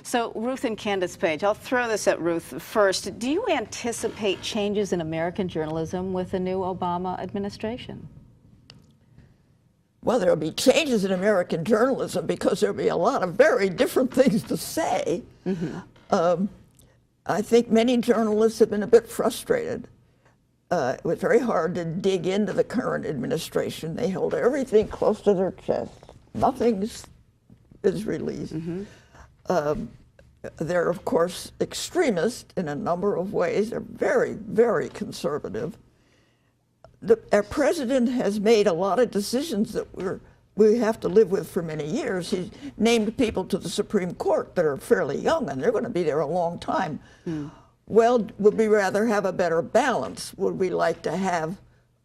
So Ruth and Candace Page, I'll throw this at Ruth first. Do you anticipate changes in American journalism with the new Obama administration? Well, there'll be changes in American journalism because there'll be a lot of very different things to say. I think many journalists have been a bit frustrated. It was very hard to dig into the current administration. They hold everything close to their chest. Nothing is released. They're, of course, extremist in a number of ways. They're very, very conservative. Our president has made a lot of decisions that we have to live with for many years. He's named people to the Supreme Court that are fairly young, and they're going to be there a long time. Well, would we rather have a better balance? Would we like to have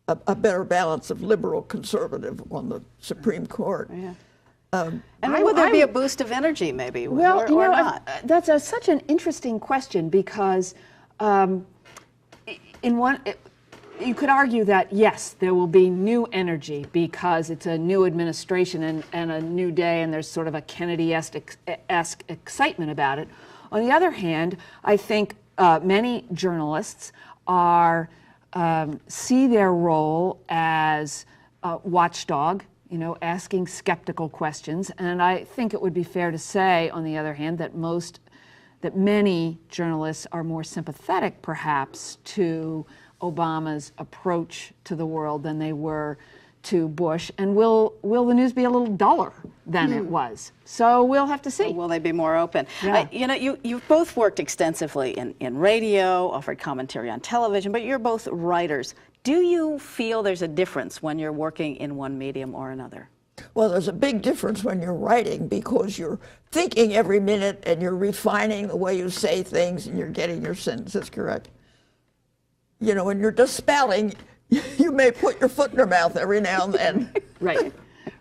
a better balance of liberal conservative on the Supreme Court? And would there be a boost of energy, maybe, well, or not? That's such an interesting question because you could argue that, yes, there will be new energy because it's a new administration and a new day, and there's sort of a Kennedy-esque excitement about it. On the other hand, I think many journalists see their role as a watchdog, asking skeptical questions. And I think it would be fair to say, on the other hand, that many journalists are more sympathetic, perhaps, to Obama's approach to the world than they were to Bush. And will the news be a little duller than it was? So we'll have to see. Or will they be more open? Yeah. You've both worked extensively in radio, offered commentary on television, but you're both writers. Do you feel there's a difference when you're working in one medium or another? Well, there's a big difference when you're writing because you're thinking every minute and you're refining the way you say things and you're getting your sentences correct. When you're just spouting, you may put your foot in your mouth every now and then.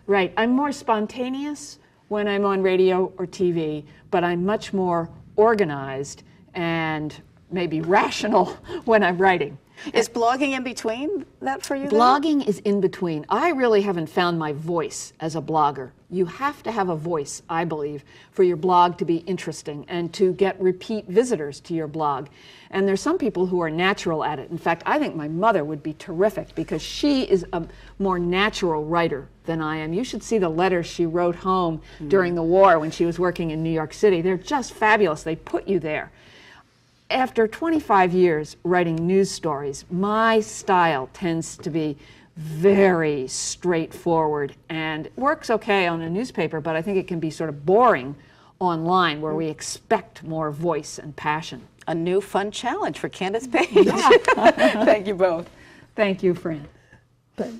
Right. I'm more spontaneous when I'm on radio or TV, but I'm much more organized and maybe rational when I'm writing. Is blogging in between that for you? Blogging is in between. I really haven't found my voice as a blogger. You have to have a voice, I believe, for your blog to be interesting and to get repeat visitors to your blog. And there's some people who are natural at it. In fact, I think my mother would be terrific because she is a more natural writer than I am. You should see the letters she wrote home during the war when she was working in New York City. They're just fabulous. They put you there. After 25 years writing news stories, my style tends to be very straightforward and works okay on a newspaper, but I think it can be sort of boring online where we expect more voice and passion. A new fun challenge for Candace Page. Yeah. Thank you both. Thank you, Fran. Thanks.